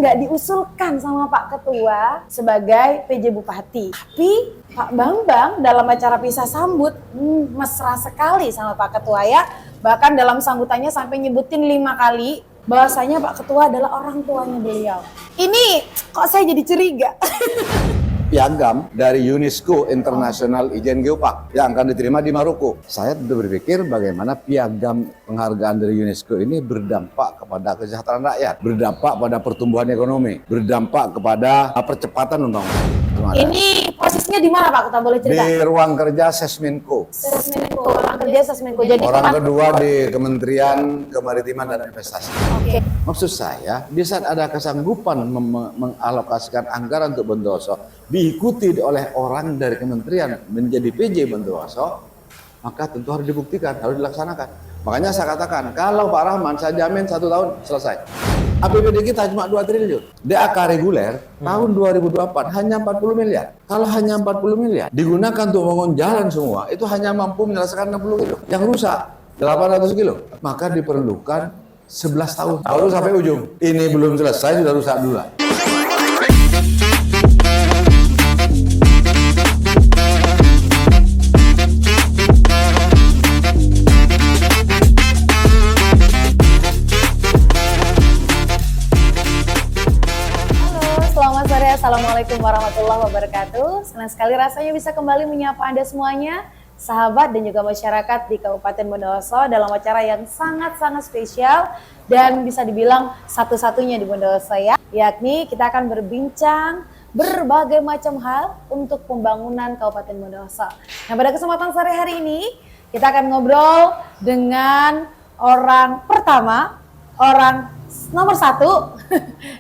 nggak diusulkan sama Pak Ketua sebagai PJ Bupati. Tapi Pak Bambang dalam acara pisah sambut mesra sekali sama Pak Ketua ya. Bahkan dalam sambutannya sampai nyebutin 5 kali bahwasanya Pak Ketua adalah orang tuanya beliau. Ini kok saya jadi curiga. Piagam dari UNESCO International Ijen Geopark yang akan diterima di Maroko. Saya tentu berpikir bagaimana piagam penghargaan dari UNESCO ini berdampak kepada kesejahteraan rakyat, berdampak pada pertumbuhan ekonomi, berdampak kepada percepatan pembangunan. Ini posisinya di mana Pak Ketua, boleh cerita? Di ruang kerja Sesmenko. Sesmenko, ruang kerja Sesmenko. Jadi orang kedua di Kementerian Kemaritiman dan Investasi. Oke. Maksud saya, di saat ada kesanggupan mengalokasikan anggaran untuk Bondowoso diikuti oleh orang dari kementerian menjadi PJ Bondowoso, maka tentu harus dibuktikan, harus dilaksanakan. Makanya saya katakan, kalau Pak Rahman saya jamin 1 tahun selesai. APBD kita cuma 2 triliun. DAK reguler tahun 2024 hanya 40 miliar. Kalau hanya 40 miliar digunakan untuk membangun jalan semua, itu hanya mampu menyelesaikan 60 kilo. Yang rusak 800 kilo. Maka diperlukan 11 tahun baru sampai ujung. Ini belum selesai sudah rusak dulu. Assalamualaikum warahmatullahi wabarakatuh. Senang sekali rasanya bisa kembali menyapa Anda semuanya, sahabat dan juga masyarakat di Kabupaten Bondowoso dalam acara yang sangat-sangat spesial dan bisa dibilang satu-satunya di Bondowoso ya. Yakni kita akan berbincang berbagai macam hal untuk pembangunan Kabupaten Bondowoso. Nah, pada kesempatan sore hari ini kita akan ngobrol dengan orang pertama, orang nomor 1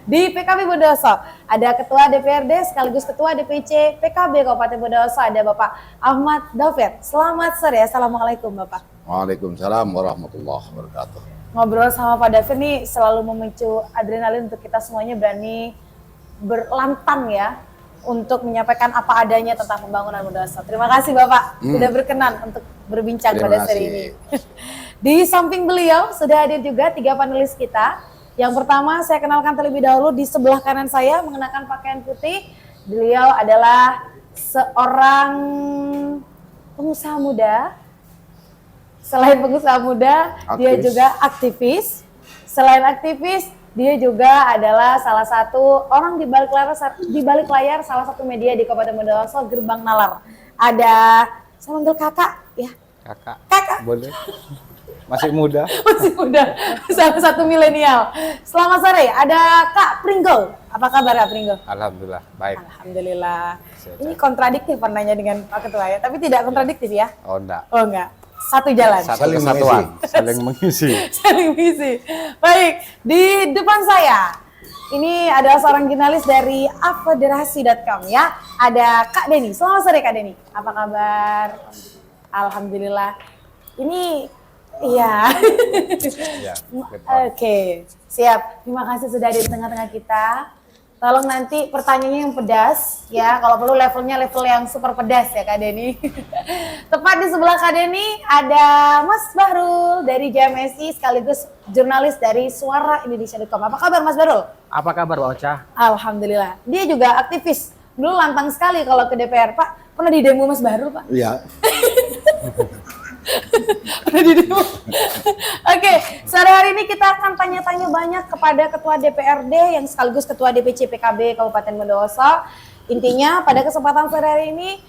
di PKB Bondowoso. Ada Ketua DPRD sekaligus Ketua DPC PKB Kabupaten Bondowoso, ada Bapak Ahmad David. Selamat sore, Assalamualaikum Bapak. Waalaikumsalam warahmatullahi wabarakatuh. Ngobrol sama Pak David nih selalu memicu adrenalin untuk kita semuanya berani berlantang ya untuk menyampaikan apa adanya tentang pembangunan Bondowoso. Terima kasih Bapak sudah berkenan untuk berbincang pada sore ini. Di samping beliau sudah hadir juga 3 panelis kita. Yang pertama saya kenalkan terlebih dahulu, di sebelah kanan saya mengenakan pakaian putih. Beliau adalah seorang pengusaha muda. Selain pengusaha muda, dia juga aktivis. Selain aktivis, dia juga adalah salah satu orang di balik layar salah satu media di Kabupaten Bondowoso, Gerbang Nalar. Ada, saya manggil kakak ya. Kakak. Boleh. Masih muda. Masih muda, salah satu milenial. Selamat sore, ada Kak Pringle. Apa kabar Kak Pringle? Alhamdulillah, baik. Alhamdulillah. Ini kontradiktif warnanya dengan Pak Ketua ya, tapi tidak kontradiktif ya? Oh enggak. Oh enggak, satu jalan. Satu kesatuan, saling mengisi. Saling mengisi. Baik, di depan saya, ini adalah seorang jurnalis dari afederasi.com ya. Ada Kak Denny. Selamat sore Kak Denny. Apa kabar? Alhamdulillah. Ini iya. Ya, Oke, siap. Terima kasih sudah di tengah-tengah kita. Tolong nanti pertanyaannya yang pedas ya. Kalau perlu levelnya level yang super pedas ya Kak Denny. Tepat di sebelah Kak Denny ada Mas Bahrul dari JMSI sekaligus jurnalis dari Suara Indonesia.com. Apa kabar Mas Bahrul? Apa kabar Pak Ocha? Alhamdulillah. Dia juga aktivis. Dulu lantang sekali kalau ke DPR. Pak, pernah di demo Mas Bahrul Pak? Iya. Oke, sore hari ini kita akan tanya-tanya banyak kepada Ketua DPRD yang sekaligus Ketua DPC PKB Kabupaten Bondowoso. Intinya pada kesempatan sore hari ini,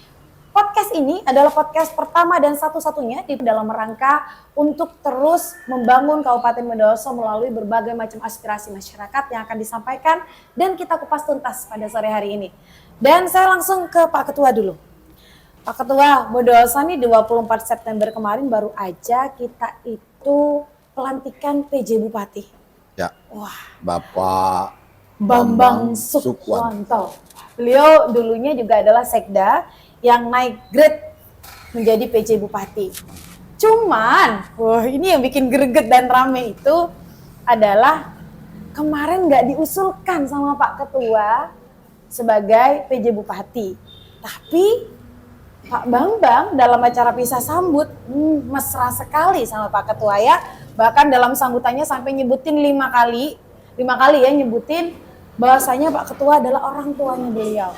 podcast ini adalah podcast pertama dan satu-satunya di dalam rangka untuk terus membangun Kabupaten Bondowoso melalui berbagai macam aspirasi masyarakat yang akan disampaikan dan kita kupas tuntas pada sore hari ini. Dan saya langsung ke Pak Ketua dulu. Pak Ketua, Bondowoso nih 24 September kemarin baru aja kita itu pelantikan PJ Bupati. Ya. Wah. Bapak Bambang Sukwanto. Beliau dulunya juga adalah sekda yang naik grade menjadi PJ Bupati. Cuman, ini yang bikin greget dan rame itu adalah kemarin nggak diusulkan sama Pak Ketua sebagai PJ Bupati. Tapi Pak Bambang dalam acara pisah sambut mesra sekali sama Pak Ketua ya. Bahkan dalam sambutannya sampai nyebutin 5 kali ya nyebutin bahwasanya Pak Ketua adalah orang tuanya beliau.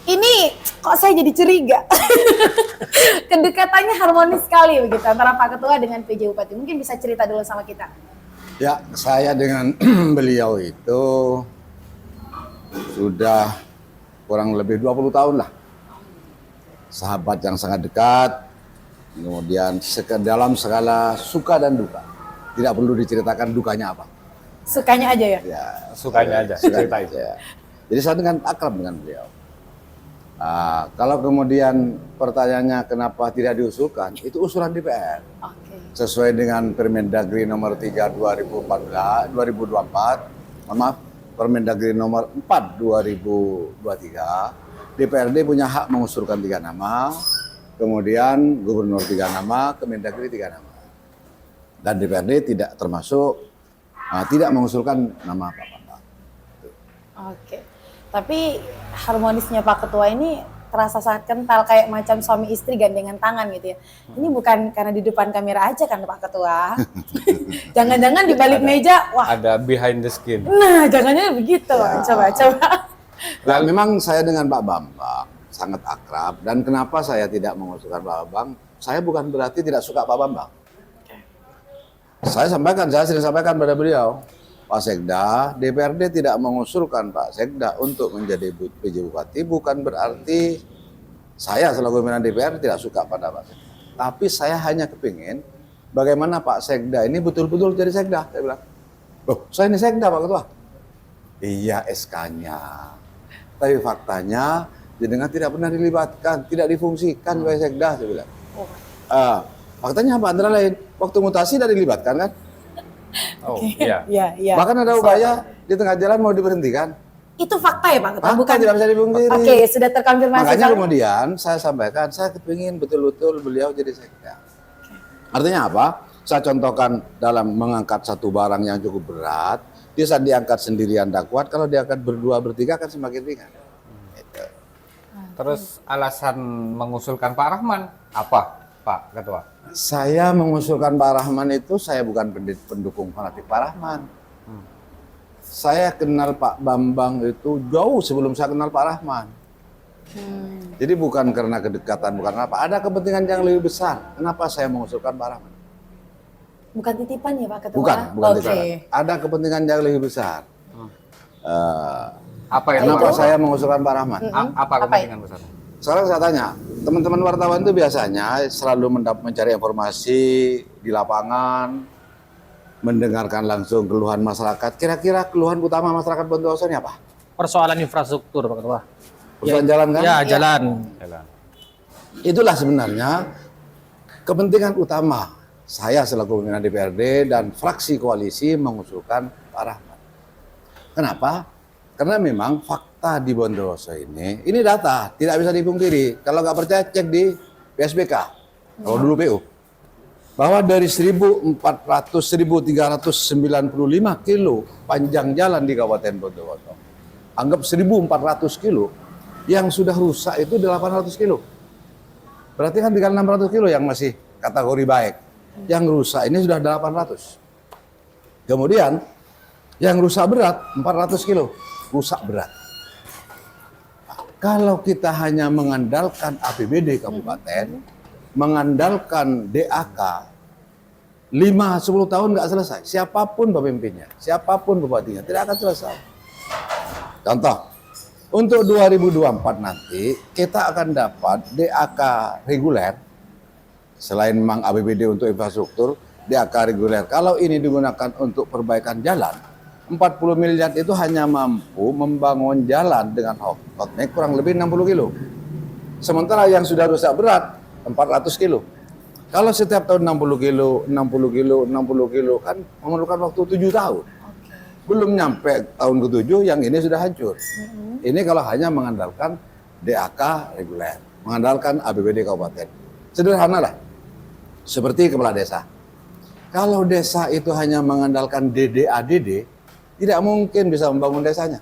Ini kok saya jadi curiga. Kedekatannya harmonis sekali begitu antara Pak Ketua dengan PJ Bupati. Mungkin bisa cerita dulu sama kita. Ya, saya dengan beliau itu sudah kurang lebih 20 tahun lah. Sahabat yang sangat dekat, kemudian dalam segala suka dan duka. Tidak perlu diceritakan dukanya apa. Sukanya aja ya? Ya, Sukanya aja, ceritain. ya. Jadi saya dengan akrab dengan beliau. Kalau kemudian pertanyaannya kenapa tidak diusulkan, itu usulan DPR. Oke. Sesuai dengan Permendagri nomor 3 2024, maaf, Permendagri nomor 4 2023, DPRD punya hak mengusulkan 3 nama, kemudian Gubernur 3 nama, Kemendagri 3 nama. Dan DPRD tidak termasuk, tidak mengusulkan nama Pak Bambang. Oke. Tapi harmonisnya Pak Ketua ini terasa sangat kental, kayak macam suami istri gandengan tangan gitu ya. Ini bukan karena di depan kamera aja kan Pak Ketua. Jangan-jangan di balik meja, wah. Ada behind the skin. Nah, jangan-jangan begitu. Coba. Nah, memang saya dengan Pak Bambang sangat akrab, dan kenapa saya tidak mengusulkan Pak Bambang? Saya bukan berarti tidak suka Pak Bambang. Saya sering sampaikan pada beliau, Pak Sekda, DPRD tidak mengusulkan Pak Sekda untuk menjadi PJ Bupati, bukan berarti saya selaku pimpinan DPR tidak suka pada Pak Sekda. Tapi saya hanya kepingin bagaimana Pak Sekda ini betul-betul jadi Sekda. Saya bilang, loh saya ini Sekda Pak Ketua. Iya SK-nya. Tapi faktanya jenengan tidak pernah dilibatkan, tidak difungsikan sebagai Sekda, saya bilang. Faktanya apa? Antara lain, waktu mutasi tidak dilibatkan kan? Oh iya. Iya. Bahkan ada upaya di tengah jalan mau diberhentikan. Itu fakta ya Pak Ketua? Fakta tidak bisa dipungkiri. Oke, sudah terkonfirmasi. Makanya kemudian saya sampaikan, saya kepingin betul-betul beliau jadi Sekda. Artinya apa? Saya contohkan dalam mengangkat satu barang yang cukup berat, dia saat diangkat sendirian tidak kuat, kalau diangkat berdua, bertiga kan semakin ringan. Gitu. Terus alasan mengusulkan Pak Rahman apa, Pak Ketua? Saya mengusulkan Pak Rahman itu, saya bukan pendukung fanatik Pak Rahman. Saya kenal Pak Bambang itu jauh sebelum saya kenal Pak Rahman. Jadi bukan karena kedekatan, bukan apa. Ada kepentingan yang lebih besar. Kenapa saya mengusulkan Pak Rahman? Bukan titipan ya Pak Ketua? Bukan Oke. titipan. Ada kepentingan yang lebih besar. Apa yang Kenapa Pak- saya mengusulkan Pak Rahman? apa kepentingan besar? Sekarang saya tanya, teman-teman wartawan itu biasanya selalu mencari informasi di lapangan, mendengarkan langsung keluhan masyarakat. Kira-kira keluhan utama masyarakat Bondowoso ini apa? Persoalan infrastruktur Pak Ketua. Perusahaan jalan kan? Ya, jalan. Jalan. Itulah sebenarnya kepentingan utama saya selaku pimpinan DPRD dan fraksi koalisi mengusulkan Pak Rahman. Kenapa? Karena memang fakta di Bondowoso ini data, tidak bisa dipungkiri. Kalau nggak percaya cek di PSBK, kalau dulu PU. Bahwa dari 1.395 kilo panjang jalan di Kabupaten Bondowoso, anggap 1.400 kilo, yang sudah rusak itu 800 kilo. Berarti kan tinggal 600 kilo yang masih kategori baik. Yang rusak ini sudah 800. Kemudian yang rusak berat 400 kilo. Rusak berat. Kalau kita hanya mengandalkan APBD kabupaten, mengandalkan DAK, 5-10 tahun nggak selesai. Siapapun pemimpinnya, siapapun bupatinya, tidak akan selesai. Contoh, untuk 2024 nanti, kita akan dapat DAK reguler, selain memang APBD untuk infrastruktur, DAK reguler. Kalau ini digunakan untuk perbaikan jalan, 40 miliar itu hanya mampu membangun jalan dengan hotneck kurang lebih 60 kilo. Sementara yang sudah rusak berat 400 kilo. Kalau setiap tahun 60 kilo, 60 kilo, 60 kilo kan memerlukan waktu 7 tahun. Belum nyampe tahun ke-7 yang ini sudah hancur. Ini kalau hanya mengandalkan DAK reguler, mengandalkan APBD kabupaten. Sederhana lah. Seperti kepala desa. Kalau desa itu hanya mengandalkan DDADD, tidak mungkin bisa membangun desanya.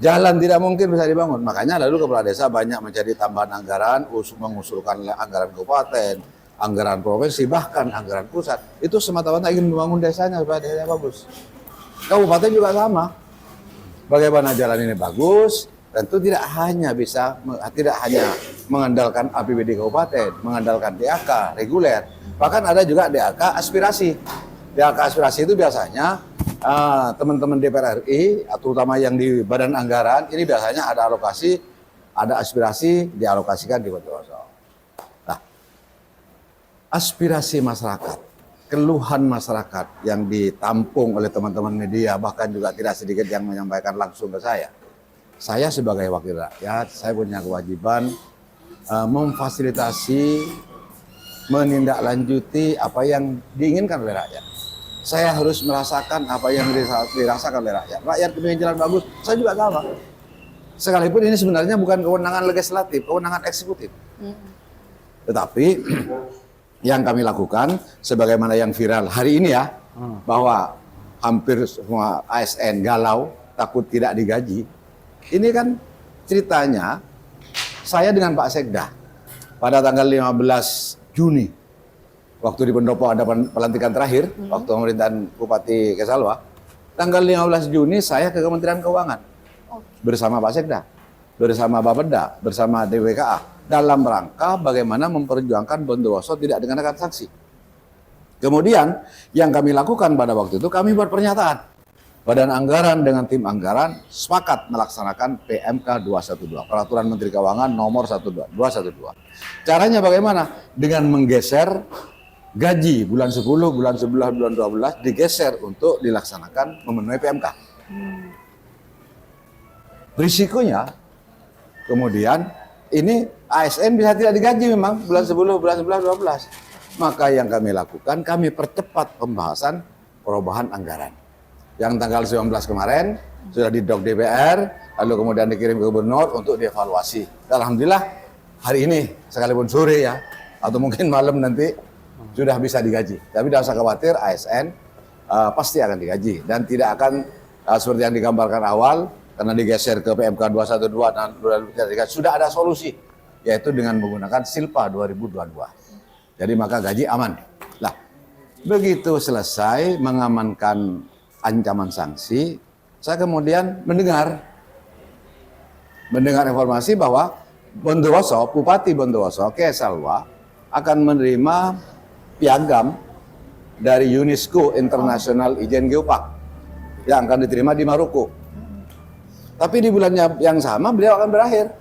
Jalan tidak mungkin bisa dibangun. Makanya lalu kepala desa banyak mencari tambahan anggaran, mengusulkan anggaran kabupaten, anggaran provinsi, bahkan anggaran pusat. Itu semata-mata ingin membangun desanya supaya desanya bagus. Kabupaten juga sama. bagaimana jalan ini bagus, tentu tidak hanya mengandalkan APBD kabupaten, mengandalkan DAK reguler, bahkan ada juga DAK aspirasi. DAK aspirasi itu biasanya teman-teman DPR RI, terutama yang di Badan Anggaran, ini biasanya ada alokasi, ada aspirasi dialokasikan di Bondowoso. Nah, aspirasi masyarakat, keluhan masyarakat yang ditampung oleh teman-teman media, bahkan juga tidak sedikit yang menyampaikan langsung ke saya. Saya sebagai wakil rakyat, saya punya kewajiban memfasilitasi, menindaklanjuti apa yang diinginkan oleh rakyat. Saya harus merasakan apa yang dirasakan oleh rakyat. Rakyat ingin jalan bagus, saya juga sama. Sekalipun ini sebenarnya bukan kewenangan legislatif, kewenangan eksekutif. Tetapi yang kami lakukan, sebagaimana yang viral hari ini ya, bahwa hampir semua ASN galau, takut tidak digaji. Ini kan ceritanya, saya dengan Pak Sekda pada tanggal 15 Juni, waktu di Pendopo ada pelantikan terakhir, waktu pemerintahan Bupati Kesalwa, tanggal 15 Juni saya ke Kementerian Keuangan bersama Pak Sekda, bersama Bapeda, bersama DWKA, dalam rangka bagaimana memperjuangkan Bondowoso tidak dikenakan sanksi. Kemudian yang kami lakukan pada waktu itu, kami buat pernyataan. Badan Anggaran dengan tim anggaran sepakat melaksanakan PMK 212, Peraturan Menteri Keuangan nomor 212. Caranya bagaimana? Dengan menggeser gaji bulan 10, bulan 11, bulan 12 digeser untuk dilaksanakan memenuhi PMK. Risikonya kemudian ini ASN bisa tidak digaji memang bulan 10, bulan 11, 12. Maka yang kami lakukan, kami percepat pembahasan perubahan anggaran. Yang tanggal 19 kemarin sudah di-doc DPR, lalu kemudian dikirim ke gubernur untuk dievaluasi. Alhamdulillah hari ini sekalipun sore ya, atau mungkin malam nanti sudah bisa digaji. Tapi tidak usah khawatir, ASN pasti akan digaji dan tidak akan seperti yang digambarkan awal karena digeser ke PMK 212 dan sudah ada solusi, yaitu dengan menggunakan Silpa 2022. Jadi maka gaji aman. Lah, begitu selesai mengamankan ancaman sanksi, saya kemudian mendengar informasi bahwa Bondowoso, Bupati Bondowoso, Kesalwa akan menerima piagam dari UNESCO International Ijen Geopark yang akan diterima di Maroko. Tapi di bulan yang sama beliau akan berakhir.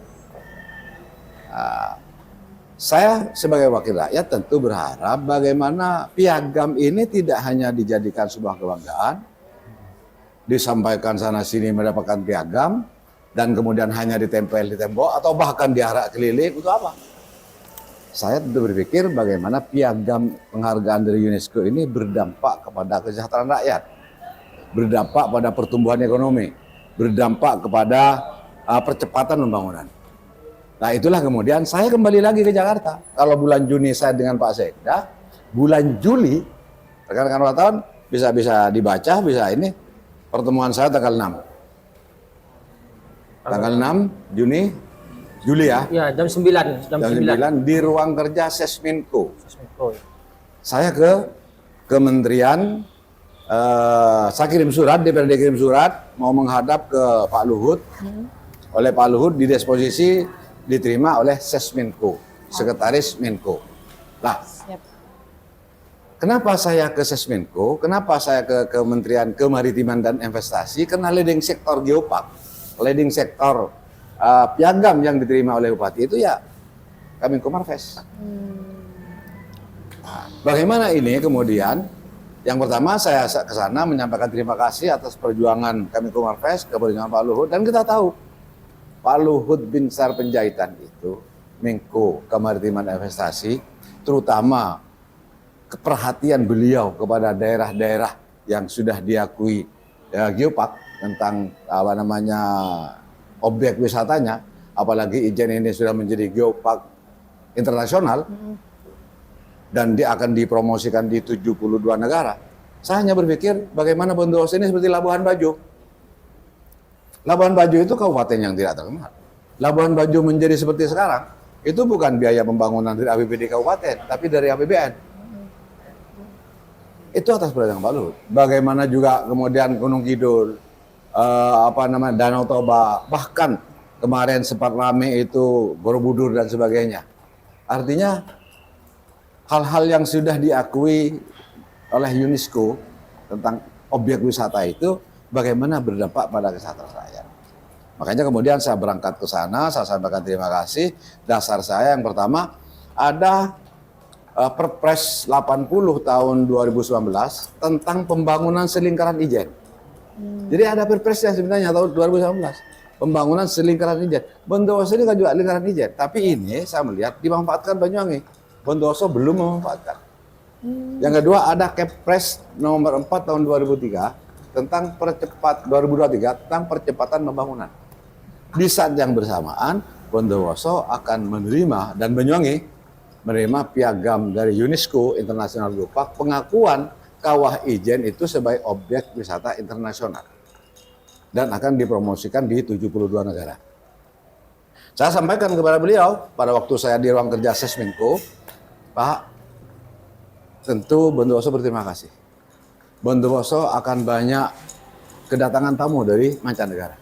Saya sebagai wakil rakyat tentu berharap bagaimana piagam ini tidak hanya dijadikan sebuah kebanggaan, disampaikan sana sini mendapatkan piagam dan kemudian hanya ditempel di tembok atau bahkan diarak keliling, untuk apa? Saya tentu berpikir bagaimana piagam penghargaan dari UNESCO ini berdampak kepada kesejahteraan rakyat, berdampak pada pertumbuhan ekonomi, berdampak kepada percepatan pembangunan. Nah itulah kemudian saya kembali lagi ke Jakarta. Kalau bulan Juni saya dengan Pak Sekda, bulan Juli, rekan-rekan wartawan bisa dibaca, bisa ini, pertemuan saya tanggal 6. Tanggal 6 Juli ya? Ya, jam 9. Jam 9 di ruang kerja Sesminko. Oh, Saya ke Kementerian, saya kirim surat, DPRD kirim surat, mau menghadap ke Pak Luhut. Oleh Pak Luhut didisposisi diterima oleh Sesminko, Sekretaris Menko. Lah, kenapa saya ke Sesminko? Kenapa saya ke Kementerian Kemaritiman dan Investasi? Karena leading sektor geopark, leading sektor piagam yang diterima oleh Bupati itu ya Kemenko Marves. Bagaimana ini kemudian? Yang pertama saya ke sana menyampaikan terima kasih atas perjuangan Kemenko Marves, perjuangan Pak Luhut, dan kita tahu Pak Luhut Binsar Penjahitan itu Menko Kemaritiman dan Investasi, terutama keperhatian beliau kepada daerah-daerah yang sudah diakui geopark tentang objek wisatanya, apalagi Ijen ini sudah menjadi geopark internasional dan dia akan dipromosikan di 72 negara. Saya hanya berpikir bagaimana Bondowoso ini seperti Labuhan Bajo. Labuhan Bajo itu kabupaten yang tidak terkenal. Labuhan Bajo menjadi seperti sekarang, itu bukan biaya pembangunan dari APBD kabupaten, tapi dari APBN. Itu atas perhatian Pak Luhut. Bagaimana juga kemudian Gunung Kidul, Danau Toba, bahkan kemarin sempat rame itu Borobudur dan sebagainya. Artinya hal-hal yang sudah diakui oleh UNESCO tentang objek wisata itu bagaimana berdampak pada kesehatan rakyat. Makanya kemudian saya berangkat ke sana, saya sampaikan terima kasih. Dasar saya yang pertama ada Perpres 80 tahun 2019 tentang pembangunan selingkaran Ijen. Jadi ada perpresnya sebenarnya tahun 2019. Pembangunan selingkaran Ijen. Bondowoso ini kan juga lingkaran Ijen, tapi ini saya melihat dimanfaatkan Banyuwangi. Bondowoso belum memanfaatkan. Yang kedua ada Kepres nomor 4 tahun 2003 tentang 2023 tentang percepatan pembangunan. Di saat yang bersamaan Bondowoso akan menerima dan Banyuwangi menerima piagam dari UNESCO International Group Park pengakuan Kawah Ijen itu sebagai objek wisata internasional dan akan dipromosikan di 72 negara. Saya sampaikan kepada beliau pada waktu saya di ruang kerja Sesmenko, Pak, tentu Bondowoso berterima kasih. Bondowoso akan banyak kedatangan tamu dari mancanegara.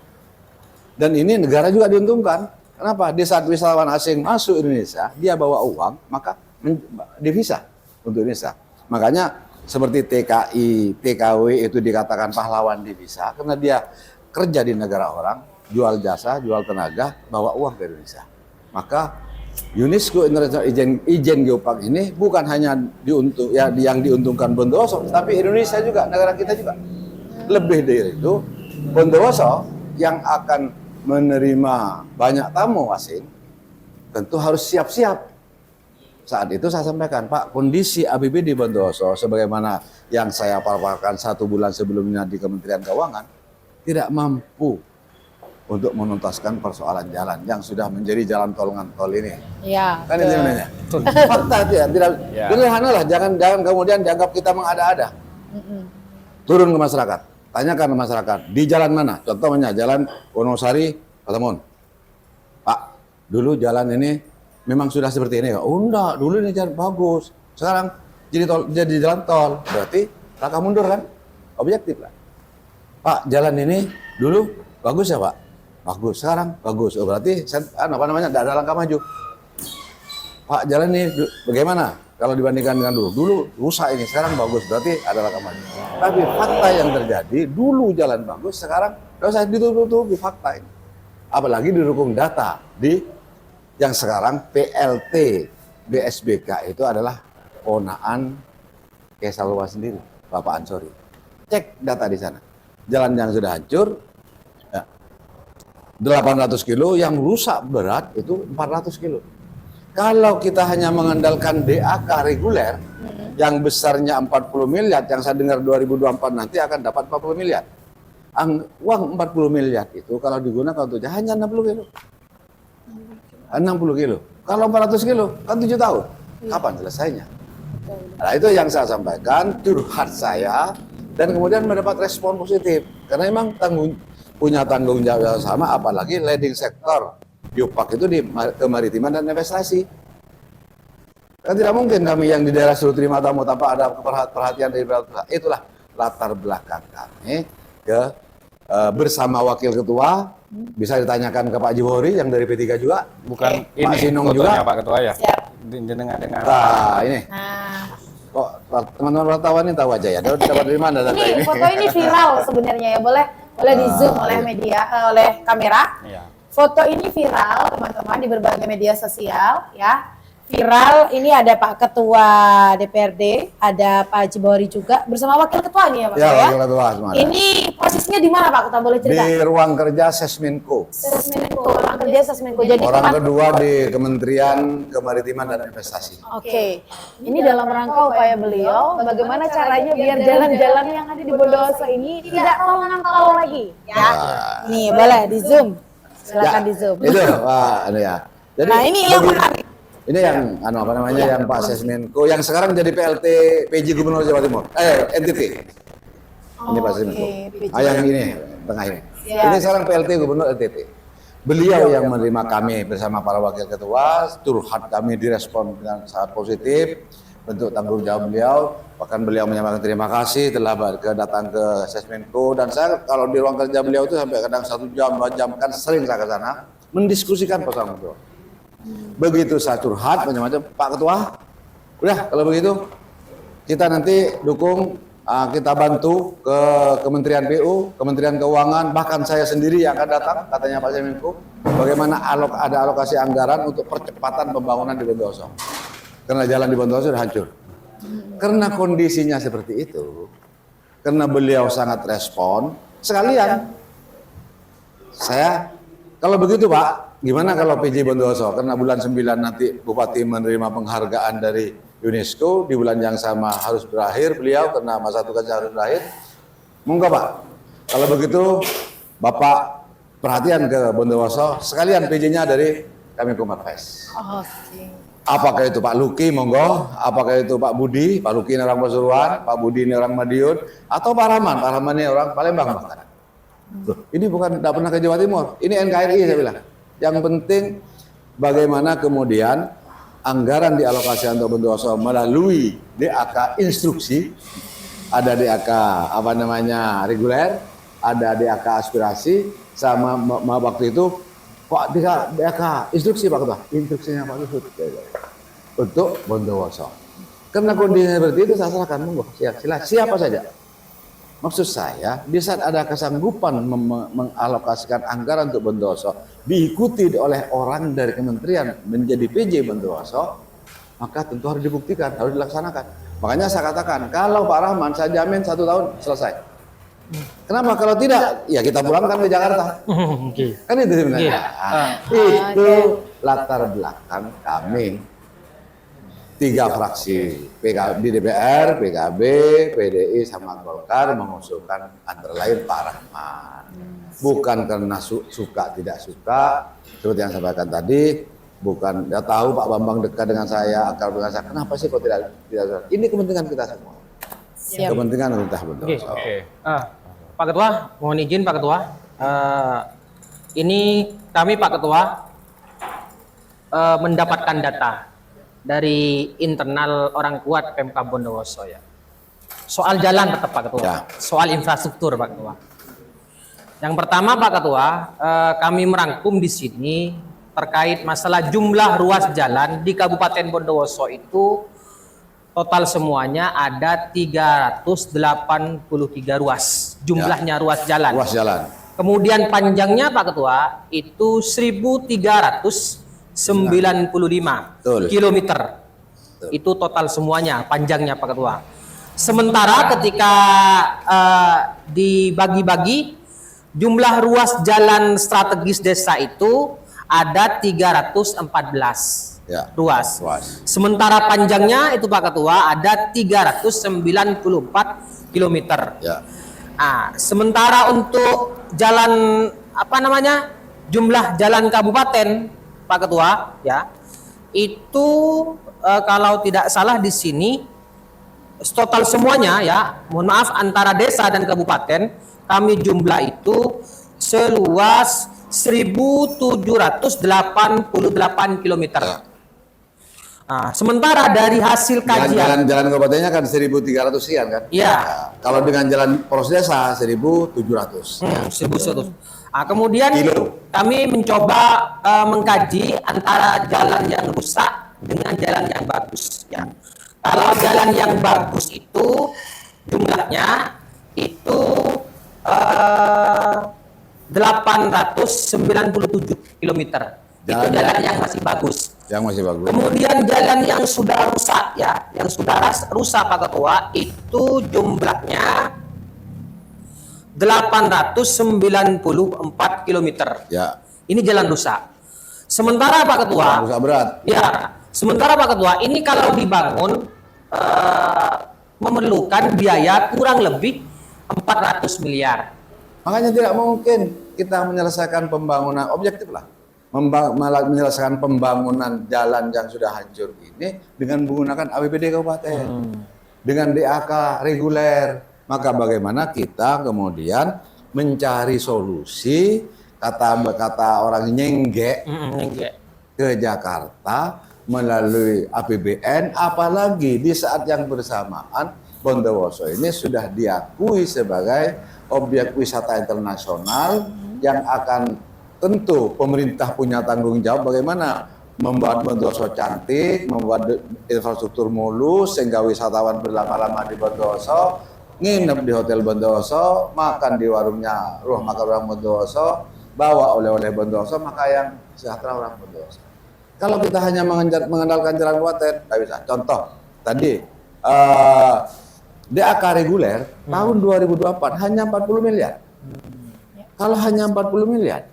Dan ini negara juga diuntungkan. Kenapa? Di saat wisatawan asing masuk Indonesia, dia bawa uang, maka divisa untuk Indonesia. Makanya seperti TKI, TKW itu dikatakan pahlawan divisa karena dia kerja di negara orang, jual jasa, jual tenaga, bawa uang ke Indonesia. Maka UNESCO International Ijen Geopark ini bukan hanya yang diuntungkan Bondowoso, tapi Indonesia juga, negara kita juga. Lebih dari itu, Bondowoso yang akan menerima banyak tamu asing tentu harus siap-siap. Saat itu saya sampaikan, Pak, kondisi APBD Bondowoso sebagaimana yang saya paparkan 1 bulan sebelumnya di Kementerian Keuangan tidak mampu untuk menuntaskan persoalan jalan yang sudah menjadi jalan tol ini. Iya. Kan itu namanya. Fakta tidak sederhana lah, jangan kemudian dianggap kita mengada-ada. Turun ke masyarakat, tanyakan ke masyarakat, di jalan mana? Contohnya jalan Wonosari, Patemon. Pak, dulu jalan ini memang sudah seperti ini. Oh enggak, dulu ini jalan bagus. Sekarang jadi jalan tol. Berarti langkah mundur kan? Objektif lah. Pak, jalan ini dulu bagus ya Pak? Bagus. Sekarang bagus. Oh berarti tidak ada langkah maju. Pak, jalan ini bagaimana kalau dibandingkan dengan dulu? Dulu rusak ini, sekarang bagus. Berarti ada langkah maju. Tapi fakta yang terjadi, dulu jalan bagus, sekarang tidak usah ditutupi fakta ini. Apalagi didukung data yang sekarang PLT BSBK itu adalah ponaan Kesalwa sendiri, Bapak Ansori. Cek data di sana. Jalan yang sudah hancur, 800 kilo, yang rusak berat itu 400 kilo. Kalau kita hanya mengandalkan DAK reguler, yang besarnya 40 miliar, yang saya dengar 2024 nanti akan dapat 40 miliar. Uang 40 miliar itu kalau digunakan untuk hanya 60 kilo. 60 kilo. Kalau 400 kilo, kan 7 tahun. Kapan selesainya? Nah itu yang saya sampaikan, curhat saya, dan kemudian mendapat respon positif. Karena memang punya tanggung jawab yang sama, apalagi leading sektor Geopark itu di kemaritiman dan investasi. Kan tidak mungkin kami yang di daerah suruh terima tamu tanpa ada perhatian dari pemerintah. Itulah latar belakang kami bersama wakil ketua, bisa ditanyakan ke Pak Jibori yang dari P3 juga, Bukan Pak ini Sinong fotonya juga. Pak Ketua ya? Siap. Dengan Nah ini, Nah, kok teman-teman wartawan ini tahu aja ya, dapat dari mana data ini ini? foto ini viral sebenarnya ya, boleh di zoom oleh media, oleh kamera. Iya. Foto ini viral teman-teman di berbagai media sosial ya. Viral, ini ada Pak Ketua DPRD, ada Pak Jibori juga bersama wakil ketuanya ya Pak Ya, ya. wakil ketua semua. Ini posisinya di mana Pak Ketua, boleh cerita? Di ruang kerja Sesmenko. Sesmenko, orang kerja Sesmenko. Jadi Orang teman- kedua di Kementerian Kemaritiman dan Investasi. Oke, ini dalam rangka upaya beliau bagaimana caranya biar jalan-jalan yang ada di Bondowoso ini tidak tol lagi. Ya, nih boleh di zoom, silakan di zoom. Itu, Pak, ini ya. Jadi, Nah ini yang menarik. ini yang yang Pak Sesmenko yang sekarang jadi PLT PJ Gubernur Jawa Timur. NTT. Ini Pak Sesmenko. PJ. Yang ini tengah ini. Siap. Ini sekarang PLT Gubernur NTT. Beliau yang menerima kami bersama para wakil ketua, curhat kami direspon dengan sangat positif. bentuk tanggung jawab beliau. Bahkan beliau menyampaikan terima kasih telah datang ke Sesmenko, dan saya kalau di ruang kerja beliau itu sampai kadang 1 jam 2 jam, kan sering saya ke sana mendiskusikan persoalan itu. Begitu saya curhat macam-macam, Pak Ketua, udah kalau begitu kita nanti dukung, kita bantu ke Kementerian PU, Kementerian Keuangan, bahkan saya sendiri yang akan datang, katanya Pak Menko, bagaimana ada alokasi anggaran untuk percepatan pembangunan di Bondowoso. Karena jalan di Bondowoso sudah hancur. Karena kondisinya seperti itu, karena beliau sangat respon, sekalian saya, kalau begitu Pak, gimana kalau PJ Bondowoso? Karena bulan 9 nanti Bupati menerima penghargaan dari UNESCO, di bulan yang sama harus berakhir beliau, karena masa tugasnya harus berakhir. Monggo Pak, kalau begitu Bapak perhatian ke Bondowoso, sekalian PJ-nya dari kami Kumarves. Oke. Apakah itu Pak Luki, monggo. Apakah itu Pak Budi, Pak Luki ini orang Pasuruan, Pak Budi ini orang Madiun, atau Pak Rahman ini orang Palembang bahkan. Loh, ini bukan tidak pernah ke Jawa Timur, ini NKRI saya bilang. Yang penting bagaimana kemudian anggaran dialokasikan untuk Bondowoso melalui DAK instruksi, ada DAK apa namanya reguler, ada DAK aspirasi, sama waktu itu Pak DAK instruksi Pak Ketua, instruksinya Pak Luhut untuk Bondowoso. Karena kondisinya seperti itu, saya serahkan, monggo siapa saja. Maksud saya, di saat ada kesanggupan mengalokasikan anggaran untuk Bondowoso, diikuti oleh orang dari kementerian menjadi PJ Bondowoso, maka tentu harus dibuktikan, harus dilaksanakan. Makanya saya katakan, kalau Pak Rahman saya jamin 1 tahun selesai. Kenapa? Kalau tidak, ya kita pulangkan ke Jakarta. Kan itu sebenarnya. Itu latar belakang kami. 3 fraksi PKB di DPR, PKB, PDI sama Golkar mengusulkan antara lain Pak Rahman. Bukan karena suka tidak suka, seperti yang saya sampaikan tadi, bukan ya tahu Pak Bambang dekat dengan saya, akal dengan saya. Kenapa sih kok tidak suka? Ini kepentingan kita semua. Siap. Kepentingan pemerintah Bondowoso. Oke. Pak Ketua, mohon izin Pak Ketua. Ini kami Pak Ketua mendapatkan data dari internal orang kuat Pemkab Bondowoso ya. Soal jalan tetap Pak Ketua, Ya. soal infrastruktur Pak Ketua. Yang pertama Pak Ketua, kami merangkum di sini terkait masalah jumlah ruas jalan di Kabupaten Bondowoso itu total semuanya ada 383 ruas. Jumlahnya ruas jalan. Ruas jalan. Kemudian panjangnya Pak Ketua itu 1.395 Betul. kilometer. Itu total semuanya panjangnya Pak Ketua. Sementara ketika dibagi-bagi jumlah ruas jalan strategis desa itu ada 314 ruas. Sementara panjangnya itu Pak Ketua ada 394 kilometer. Ya. Nah, sementara untuk jalan apa namanya jumlah jalan kabupaten Pak Ketua ya itu kalau tidak salah di sini total semuanya ya, mohon maaf antara desa dan kabupaten kami jumlah itu seluas 1.788 kilometer. Ya. Nah, sementara dari hasil kajian Jalan kabupatennya kan 1.300 sekian kan? Iya. Kalau dengan jalan poros desa 1.700. 1.100. Nah, kemudian Kilo. kami mencoba mengkaji antara jalan yang rusak dengan jalan yang bagus. Ya. Kalau jalan yang bagus itu jumlahnya itu 897 kilometer. Itu jalan yang masih bagus. Yang masih bagus. Kemudian jalan yang sudah rusak ya, yang sudah rusak Pak Ketua itu jumlahnya 894 kilometer. Ya. Ini jalan rusak. Sementara Pak Ketua, Rusak berat. ya, sementara Pak Ketua ini kalau dibangun memerlukan biaya kurang lebih 400 miliar. Makanya tidak mungkin kita menyelesaikan pembangunan objektif lah. Menyelesaikan pembangunan jalan yang sudah hancur ini dengan menggunakan APBD kabupaten, dengan DAK reguler. Maka bagaimana kita kemudian mencari solusi, kata orang nyenggek ke Jakarta, melalui APBN, apalagi di saat yang bersamaan Bondowoso ini sudah diakui sebagai objek wisata internasional yang akan tentu pemerintah punya tanggung jawab bagaimana membuat Bondowoso cantik, membuat infrastruktur mulus sehingga wisatawan berlama-lama di Bondowoso, nginep di hotel Bondowoso, makan di warungnya rumah makan orang Bondowoso, bawa oleh-oleh Bondowoso, maka yang sejahtera orang Bondowoso. Kalau kita hanya mengandalkan jalan kabupaten, nggak bisa. Contoh, tadi DAK reguler tahun 2024 hanya 40 miliar. Kalau hanya 40 miliar,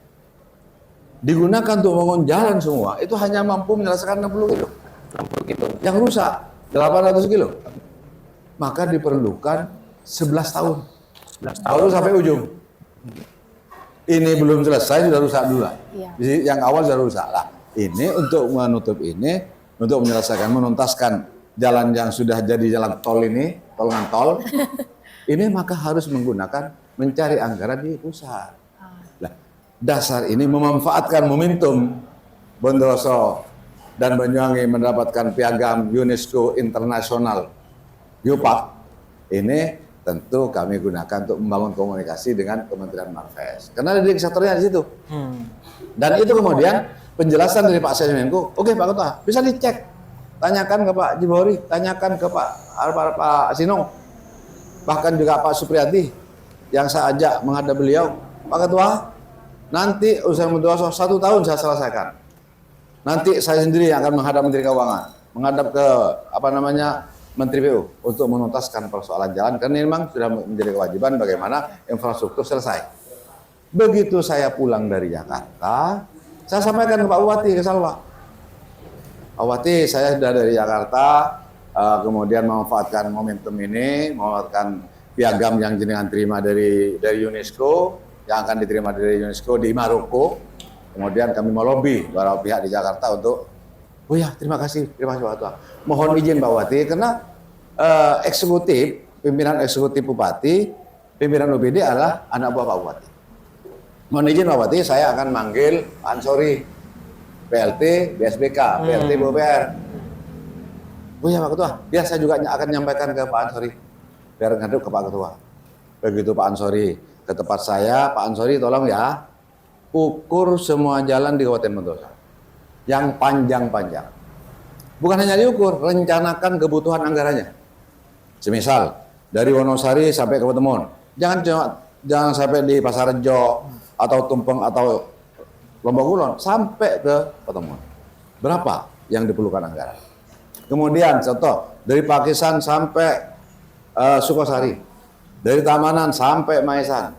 digunakan untuk membangun jalan semua, itu hanya mampu menyelesaikan 60 kilo. 60 kilo. Yang rusak 800 kilo. Maka diperlukan 11 tahun. 11 tahun. Baru sampai ujung. Ini belum selesai sudah rusak dulu. Iya. Yang awal sudah rusak lah. Ini untuk menutup ini, untuk menyelesaikan, menuntaskan jalan yang sudah jadi jalan tol ini, tol dengan tol, ini maka harus menggunakan mencari anggaran di pusat. Nah, dasar ini memanfaatkan momentum Bondowoso dan Banyuwangi mendapatkan piagam UNESCO Internasional UPAC. Ini tentu kami gunakan untuk membangun komunikasi dengan Kementerian Marves. Karena ada di sektornya di situ. Dan itu kemudian penjelasan dari Pak Sesmenko, oke Pak Ketua, bisa dicek. Tanyakan ke Pak Jibori, tanyakan ke Pak Sinong, bahkan juga Pak Supriyadi yang saya ajak menghadap beliau, Pak Ketua, nanti urusan Bondowoso 1 tahun saya selesaikan. Nanti saya sendiri yang akan menghadap Menteri Keuangan, menghadap ke Menteri PU untuk menuntaskan persoalan jalan, karena memang sudah menjadi kewajiban bagaimana infrastruktur selesai. Begitu saya pulang dari Jakarta, saya sampaikan ke Pak Bupati ke Salwa. Pak Bupati, saya sudah dari Jakarta, kemudian memanfaatkan momentum ini, memanfaatkan piagam yang jenengan terima dari UNESCO, yang akan diterima dari UNESCO di Maroko. Kemudian kami melobi para pihak di Jakarta untuk, oh ya terima kasih Pak Ketua. Mohon izin Pak Bupati, karena eksekutif, pimpinan eksekutif Bupati, pimpinan OBD adalah anak buah Pak Bupati. Mohon izin Pak Bupati, saya akan manggil Pak Ansori, PLT, BSBK, PLT, BOPR. Oh ya Pak Ketua, biar saya juga akan menyampaikan ke Pak Ansori, biar ngadep ke Pak Ketua. Begitu Pak Ansori ke tempat saya, Pak Ansori tolong ya, ukur semua jalan di Kabupaten Bondowoso, yang panjang-panjang. Bukan hanya diukur, rencanakan kebutuhan anggarannya. Semisal, dari Wonosari sampai ke Petemon, jangan sampai di Pasarrejo, atau Tumpeng atau Lombok Kulon sampai ke Petemon. Berapa yang diperlukan anggaran? Kemudian contoh dari Pakisan sampai Sukosari, dari Tamanan sampai Maesan,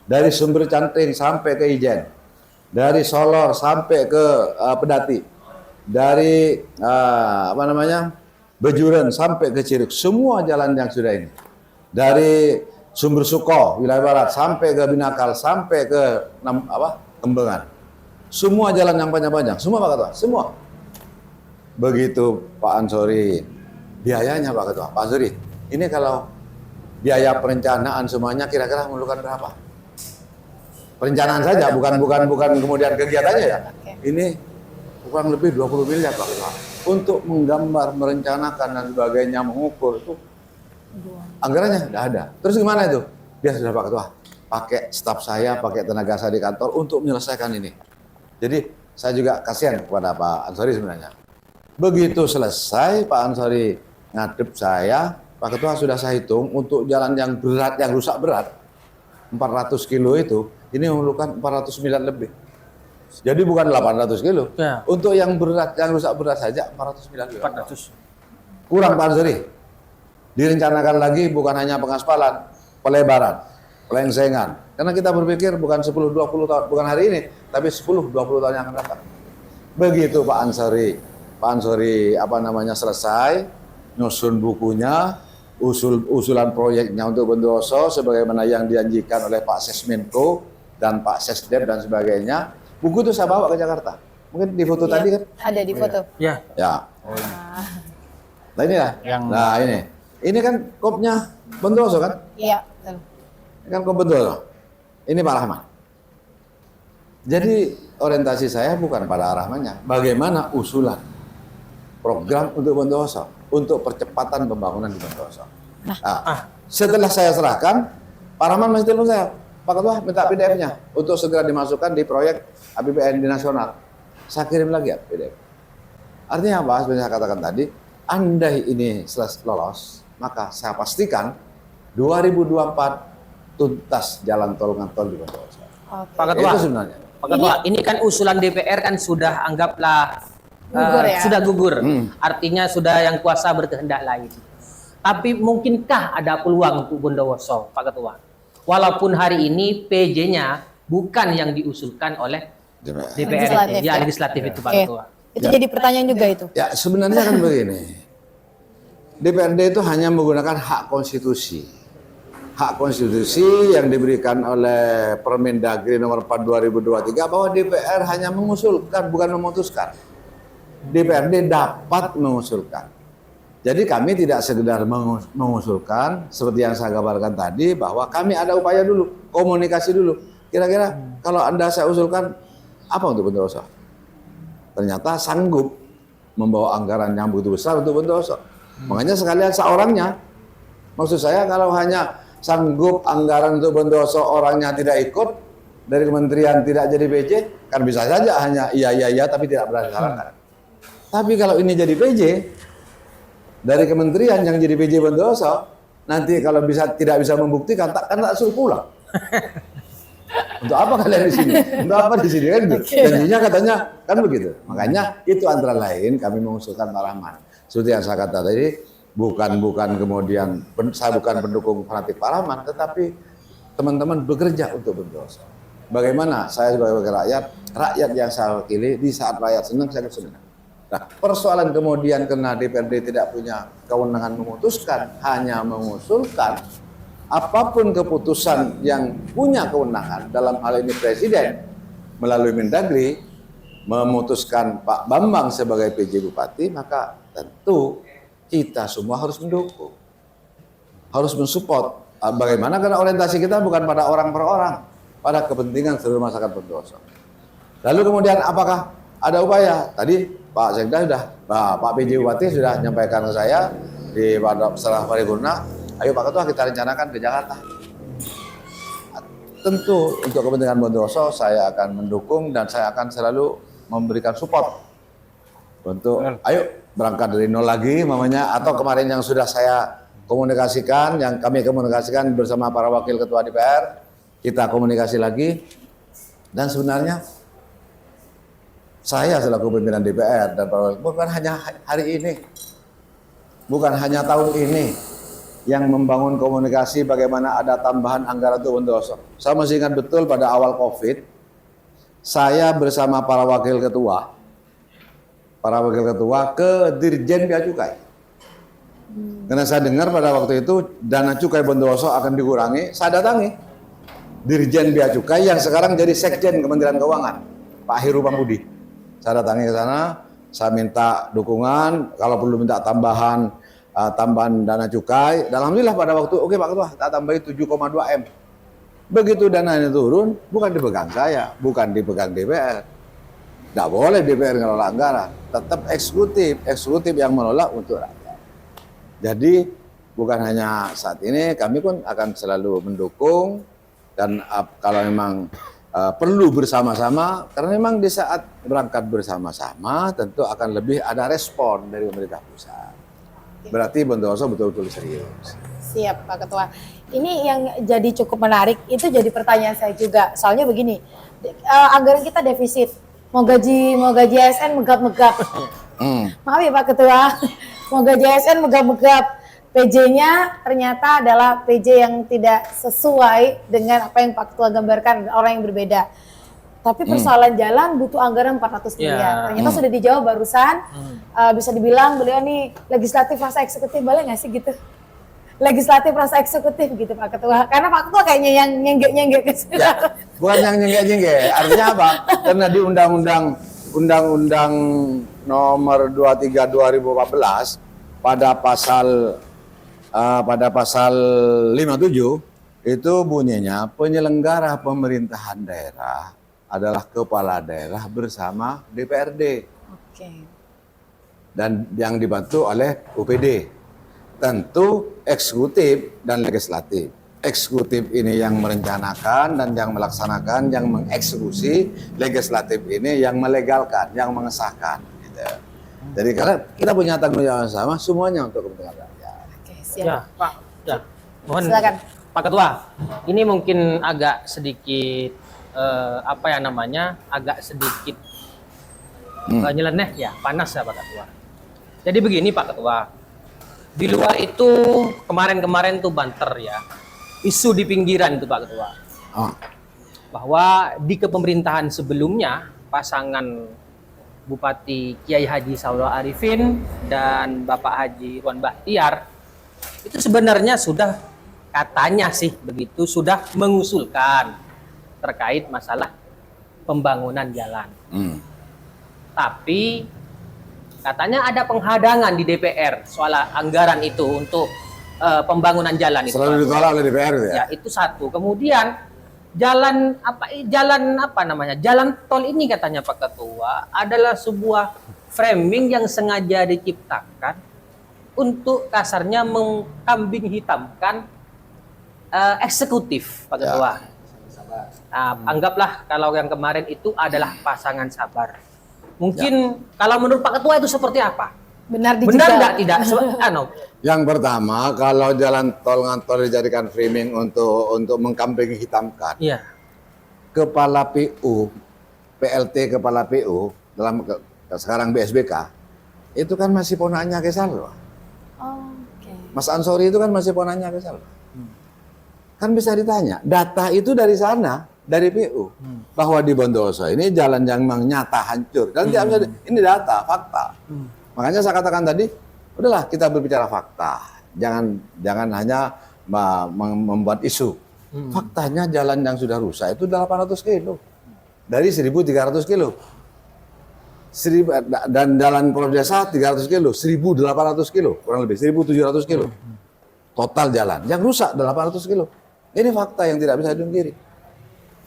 dari Sumber Canting sampai ke Ijen, dari Solor sampai ke Pedati, dari Bejuren sampai ke Ciruk, semua jalan yang sudah ini, dari Sumber Suko wilayah barat sampai ke Binakal sampai ke Kembengan, semua jalan yang panjang-panjang, semua Pak Ketua, semua. Begitu Pak Ansori, biayanya Pak Ketua, Pak Ansori, ini kalau biaya perencanaan semuanya kira-kira memerlukan berapa? Perencanaan saja, bukan kemudian kegiatannya ya. Ini kurang lebih 20 miliar Pak Ketua. Untuk menggambar, merencanakan dan sebagainya, mengukur itu anggarannya tidak ada. Terus gimana itu? Dia sudah Pak Ketua, pakai staf saya, pakai tenaga saya di kantor untuk menyelesaikan ini. Jadi saya juga kasihan kepada Pak Ansori sebenarnya. Begitu selesai Pak Ansori ngadep saya, Pak Ketua sudah saya hitung untuk jalan yang berat, yang rusak berat, 400 kilo itu, ini memerlukan 400 miliar lebih. Jadi bukan 800 kilo. Ya. Untuk yang berat, yang rusak berat saja 400 miliar. 400. Kurang Pak Ansori. Direncanakan lagi bukan hanya pengaspalan, pelebaran, pelengsengan. Karena kita berpikir bukan 10-20 tahun, bukan hari ini, tapi 10-20 tahun yang akan datang. Begitu Pak Ansori selesai, nyusun bukunya, usulan proyeknya untuk Bondowoso sebagaimana yang dijanjikan oleh Pak Sesmenko dan Pak Sesdep dan sebagainya. Buku itu saya bawa ke Jakarta. Mungkin di foto tadi kan? Ada di foto. Ya. Ya. Nah ini ya. Nah ini. Ini kan kopnya Bondowoso kan? Iya, betul. Ini kan kop Bondowoso. Ini Pak Rahman. Jadi orientasi saya bukan pada Rahmannya. Bagaimana usulan program untuk Bondowoso, untuk percepatan pembangunan di Bondowoso. Nah, setelah saya serahkan, Pak Rahman masih telepon saya, Pak Ketua minta PDF-nya untuk segera dimasukkan di proyek APBN di nasional. Saya kirim lagi ya PDF. Artinya apa? Seperti saya katakan tadi, andai ini lolos, maka saya pastikan 2024 tuntas jalan tol di Bondowoso. Pak Ketua, Itu sebenarnya. Pak Ketua, ini kan usulan DPR kan sudah anggaplah Gugur ya? sudah gugur. Artinya sudah yang kuasa berkehendak lain. Tapi mungkinkah ada peluang untuk Bondowoso, Pak Ketua? Walaupun hari ini PJ-nya bukan yang diusulkan oleh DPR, Legislatif, ya ya. legislatif itu Pak Oke. Ketua. Itu jadi pertanyaan juga itu. Ya sebenarnya kan begini, DPRD itu hanya menggunakan hak konstitusi. Hak konstitusi yang diberikan oleh Permendagri nomor 4 2023 bahwa DPR hanya mengusulkan bukan memutuskan. DPRD dapat mengusulkan. Jadi kami tidak sekedar mengusulkan seperti yang saya gambarkan tadi bahwa kami ada upaya dulu, komunikasi dulu. Kira-kira kalau Anda saya usulkan apa untuk Bondowoso? Ternyata sanggup membawa anggaran yang begitu besar untuk Bondowoso. Makanya sekalian seorangnya. Maksud saya kalau hanya sanggup anggaran untuk Bondowoso orangnya tidak ikut, dari kementerian tidak jadi PJ, kan bisa saja hanya iya tapi tidak berani anggaran. Tapi kalau ini jadi PJ, dari kementerian yang jadi PJ Bondowoso, nanti kalau tidak bisa membuktikan, tak suruh pulang. Untuk apa kalian di sini? Untuk apa di sini kan? Janjinya katanya kan begitu. Makanya itu antara lain kami mengusulkan Pak Rahman. Seperti yang saya kata tadi, bukan kemudian saya bukan pendukung fanatik Pak Rahman, tetapi teman-teman bekerja untuk Bondowoso. Bagaimana saya sebagai rakyat yang saya wakili, di saat rakyat senang saya senang. Nah, persoalan kemudian karena DPRD tidak punya kewenangan memutuskan, hanya mengusulkan, apapun keputusan yang punya kewenangan, dalam hal ini Presiden melalui Mendagri memutuskan Pak Bambang sebagai PJ Bupati, maka tentu kita semua harus mendukung, harus mensupport. Bagaimana? Karena orientasi kita bukan pada orang per orang, pada kepentingan seluruh masyarakat Bondowoso. Lalu kemudian apakah ada upaya? Tadi Pak Sekda sudah, Pak PJ Bupati sudah menyampaikan ke saya di setelah paripurna, ayo Pak Ketua kita rencanakan ke Jakarta. Tentu untuk kepentingan Bondowoso saya akan mendukung dan saya akan selalu memberikan support untuk ayo berangkat dari nol lagi mamanya, atau kemarin yang sudah saya komunikasikan, yang kami komunikasikan bersama para wakil ketua DPR, kita komunikasi lagi. Dan sebenarnya saya selaku pimpinan DPR dan para wakil, bukan hanya hari ini, bukan hanya tahun ini yang membangun komunikasi bagaimana ada tambahan anggaran untuk Bondowoso. Saya masih ingat betul pada awal COVID, saya bersama para wakil ketua ke Dirjen Bea Cukai. Karena saya dengar pada waktu itu dana cukai Bondowoso akan dikurangi, saya datangi Dirjen Bea Cukai yang sekarang jadi Sekjen Kementerian Keuangan, Pak Heru Pambudi. Saya datangi ke sana, saya minta dukungan, kalau perlu minta tambahan dana cukai. Dan alhamdulillah pada waktu, oke Pak Ketua, tak tambahin 7,2 M. Begitu dananya turun, bukan dipegang saya, bukan dipegang DPR. Tidak boleh DPR ngelola anggaran, tetap eksekutif yang menolak untuk rakyat. Jadi bukan hanya saat ini, kami pun akan selalu mendukung dan kalau memang perlu bersama-sama, karena memang di saat berangkat bersama-sama tentu akan lebih ada respon dari pemerintah pusat. Berarti Bondowoso betul-betul serius. Siap Pak Ketua. Ini yang jadi cukup menarik, itu jadi pertanyaan saya juga. Soalnya begini, anggaran kita defisit, mau gaji ASN megap-megap. Maaf ya Pak Ketua, mau gaji ASN megap-megap. PJ-nya ternyata adalah PJ yang tidak sesuai dengan apa yang Pak Ketua gambarkan, orang yang berbeda. Tapi persoalan jalan butuh anggaran 400 miliar. Ternyata sudah dijawab barusan. Bisa dibilang beliau nih legislatif rasa eksekutif, boleh nggak sih gitu? Legislatif rasa eksekutif gitu Pak Ketua. Karena Pak Ketua kayaknya yang nyenggek-nyenggek ke sana. Ya, bukan yang nyenggek-nyenggek. Artinya apa? Karena di Undang-Undang Nomor 23 2014 pada pasal 57 itu bunyinya penyelenggara pemerintahan daerah adalah kepala daerah bersama DPRD. Oke. dan yang dibantu oleh UPD. Tentu eksekutif dan legislatif. Eksekutif ini yang merencanakan dan yang melaksanakan, yang mengeksekusi. Legislatif ini yang melegalkan, yang mengesahkan. Gitu. Jadi karena kita punya tanggung jawab sama semuanya untuk kepentingan rakyat. Oke, Ya, siap. Pak. Ya. Mohon. Silakan. Pak Ketua. Ini mungkin agak sedikit apa ya namanya? Agak sedikit nyeleneh ya, panas ya Pak Ketua. Jadi begini Pak Ketua. Di luar itu kemarin-kemarin tuh banter ya. Isu di pinggiran itu Pak Ketua. Oh. Bahwa di kepemerintahan sebelumnya pasangan Bupati Kiai Haji Saulaw Arifin dan Bapak Haji Irwan Bahtiar itu sebenarnya sudah katanya sih begitu sudah mengusulkan terkait masalah pembangunan jalan. Tapi katanya ada penghadangan di DPR soal anggaran itu untuk pembangunan jalan itu. Selalu ditolak oleh DPR itu ya? Ya, itu satu. Kemudian jalan apa namanya? Jalan tol ini katanya Pak Ketua adalah sebuah framing yang sengaja diciptakan untuk kasarnya mengkambing hitamkan eksekutif Pak Ketua. Nah, anggaplah kalau yang kemarin itu adalah pasangan sabar. Mungkin kalau menurut Pak Ketua itu seperti apa? Benar Benar dijegal. nggak? Tidak. Yang pertama, kalau jalan tol ngantor dijadikan framing untuk mengkambing hitamkan, Iya. kepala PU, PLT kepala PU dalam sekarang BSBK itu kan masih ponaknya Kesalwa. Oke. Mas Ansori itu kan masih ponaknya Kesalwa. Kan bisa ditanya, data itu dari sana, dari PU, bahwa di Bondowoso ini jalan yang memang nyata hancur. Dan ini data, fakta. Makanya saya katakan tadi, udahlah kita berbicara fakta, jangan hanya membuat isu. Faktanya jalan yang sudah rusak itu 800 kilo dari 1.300 kilo. Dan jalan Pulau Desa 300 kilo, 1.800 kilo, kurang lebih 1.700 kilo. Total jalan yang rusak 800 kilo. Ini fakta yang tidak bisa dipungkiri.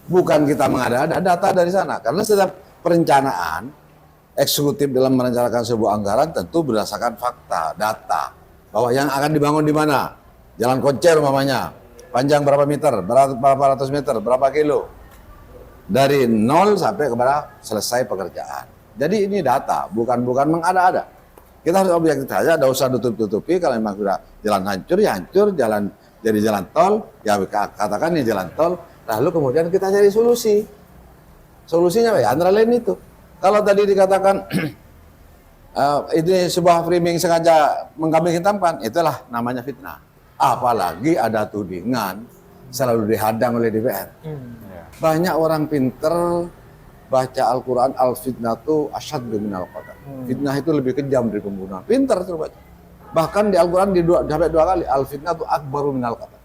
Bukan kita mengada-ada, data dari sana. Karena setiap perencanaan eksekutif dalam merencanakan sebuah anggaran tentu berdasarkan fakta, data. Bahwa yang akan dibangun di mana? Jalan Koncer umpamanya. Panjang berapa meter, berapa ratus meter, berapa kilo. Dari nol sampai kepada selesai pekerjaan. Jadi ini data, bukan mengada-ada. Kita harus objektif saja, tidak usah tutup-tutupi. Kalau memang sudah jalan hancur, ya hancur. Jalan jadi jalan tol, ya katakan ini jalan tol. Lalu kemudian kita cari solusi. Solusinya apa ya? Antara lain itu. Kalau tadi dikatakan ini sebuah framing sengaja mengkambing hitamkan, itulah namanya fitnah. Apalagi ada tudingan selalu dihadang oleh DPR. Banyak orang pinter baca Al-Quran, al-fitnatu asyaddu minal qatl. Fitnah itu lebih kejam dari pembunuhan. Pinter terus baca. Bahkan di Al-Quran sampai 2 kali, al-fitnatu akbaru minal qatl.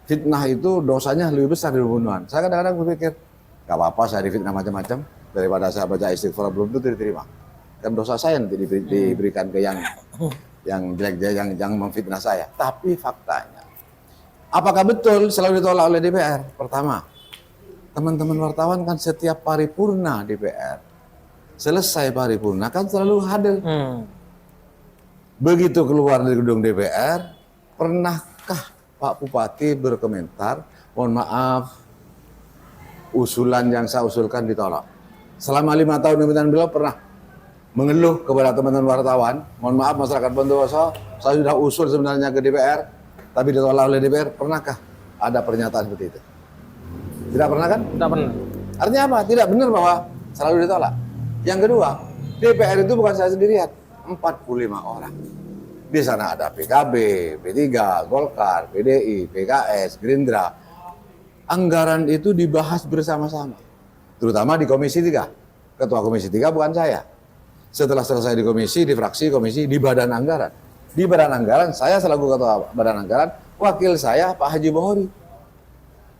Fitnah itu dosanya lebih besar dari pembunuhan. Saya kadang-kadang berpikir, gak apa-apa saya difitnah macam-macam, daripada saya baca istighfar belum tentu diterima. Kan dosa saya nanti diberikan ke yang jelek, yang memfitnah saya. Tapi faktanya, apakah betul selalu ditolak oleh DPR? Pertama, teman-teman wartawan kan setiap paripurna DPR, selesai paripurna kan selalu hadir. Begitu keluar dari gedung DPR, pernahkah Pak Bupati berkomentar, mohon maaf, usulan yang saya usulkan ditolak? Selama 5 tahun pemerintahan beliau pernah mengeluh kepada teman-teman wartawan, mohon maaf masyarakat Bondowoso, saya sudah usul sebenarnya ke DPR, tapi ditolak oleh DPR. Pernahkah ada pernyataan seperti itu? Tidak pernah kan? Tidak pernah. Artinya apa? Tidak benar bahwa selalu ditolak. Yang kedua, DPR itu bukan saya sendirian, 45 orang. Di sana ada PKB, P3, Golkar, PDI, PKS, Gerindra. Anggaran itu dibahas bersama-sama. Terutama di Komisi 3. Ketua Komisi 3 bukan saya. Setelah selesai di komisi, di fraksi, komisi, di badan anggaran. Di badan anggaran, saya selaku ketua badan anggaran, wakil saya Pak Haji Bohori,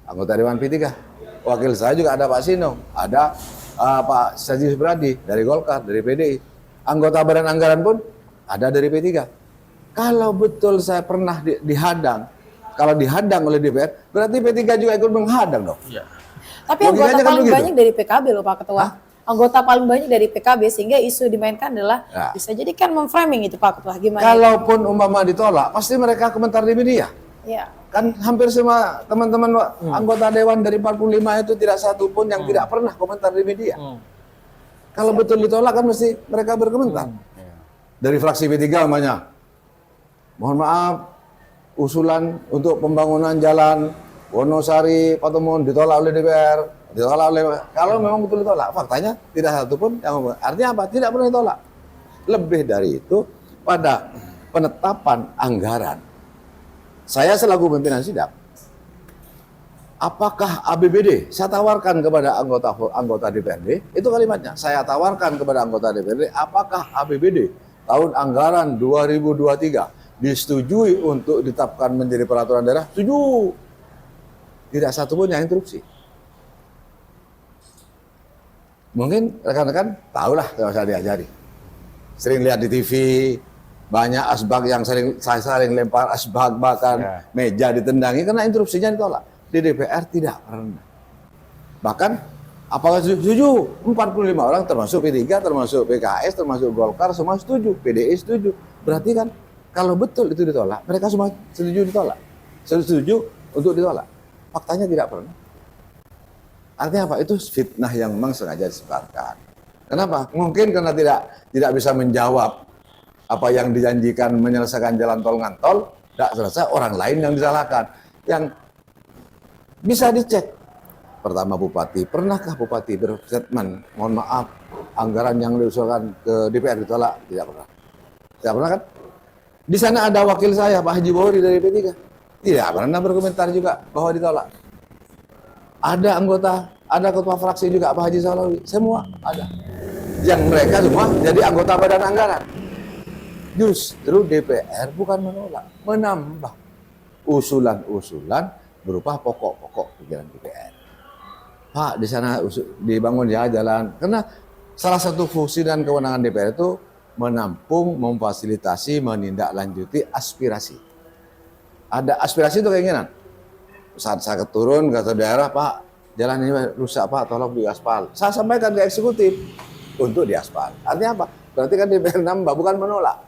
anggota Dewan P3. Wakil saya juga ada Pak Sino, ada Pak Saji Subradi dari Golkar, dari PDI. Anggota badan anggaran pun ada dari P3. Kalau betul saya pernah dihadang, kalau dihadang oleh DPR, berarti P3 juga ikut menghadang dong. Tapi anggota Logikanya kan paling begitu. banyak dari PKB loh Pak Ketua. anggota paling banyak dari PKB, sehingga isu dimainkan adalah Ya. bisa jadi kan memframing itu Pak Ketua. Gimana? Kalaupun umpama ditolak, pasti mereka komentar di media. Ya. Kan hampir semua teman-teman anggota dewan dari 45 itu tidak satu pun yang tidak pernah komentar di media. Kalau betul ditolak kan mesti mereka berkomentar. Dari fraksi P3 namanya, mohon maaf, usulan untuk pembangunan jalan Wonosari Patemon ditolak oleh DPR, ditolak oleh, kalau memang betul ditolak, faktanya tidak satu pun yang, artinya apa? Tidak pernah ditolak. Lebih dari itu, pada penetapan anggaran, saya selaku pimpinan sidang, apakah APBD? Saya tawarkan kepada anggota DPRD, itu kalimatnya. Saya tawarkan kepada anggota DPRD, apakah APBD tahun anggaran 2023 disetujui untuk ditetapkan menjadi peraturan daerah? Setuju. Tidak satu pun yang interupsi. Mungkin rekan-rekan tahulah, kalau saya diajari. Sering lihat di TV, banyak asbak yang saya sering lempar asbak, bahkan meja ditendangi karena interupsinya ditolak. Di DPR tidak pernah. Bahkan apakah setuju? 45 orang termasuk P3, termasuk PKS, termasuk Golkar semua setuju, PDI setuju. Berarti kan kalau betul itu ditolak, mereka semua setuju ditolak. Setuju untuk ditolak. Faktanya tidak pernah. Artinya apa? Itu fitnah yang memang sengaja disebarkan. Kenapa? Mungkin karena tidak bisa menjawab apa yang dijanjikan menyelesaikan jalan tol ngantol, tidak selesai, orang lain yang disalahkan. Yang bisa dicek. Pertama Bupati, pernahkah Bupati berstatement, mohon maaf, anggaran yang diusulkan ke DPR ditolak? Tidak pernah. Tidak pernah kan? Di sana ada wakil saya, Pak Haji Bohri dari P3. Tidak pernah berkomentar juga bahwa ditolak. Ada anggota, ada ketua fraksi juga Pak Haji Salawi, semua ada. Yang mereka semua jadi anggota badan anggaran. Justru DPR bukan menolak, menambah usulan-usulan berupa pokok-pokok pikiran DPR. Pak, di sana dibangun ya jalan. Karena salah satu fungsi dan kewenangan DPR itu menampung, memfasilitasi, menindaklanjuti aspirasi. Ada aspirasi itu keinginan. Saat saya turun ke daerah, Pak, jalan ini rusak Pak, tolong diaspal. Saya sampaikan ke eksekutif untuk diaspal. Artinya apa? Berarti kan DPR nambah, bukan menolak.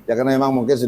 Ya karena memang mungkin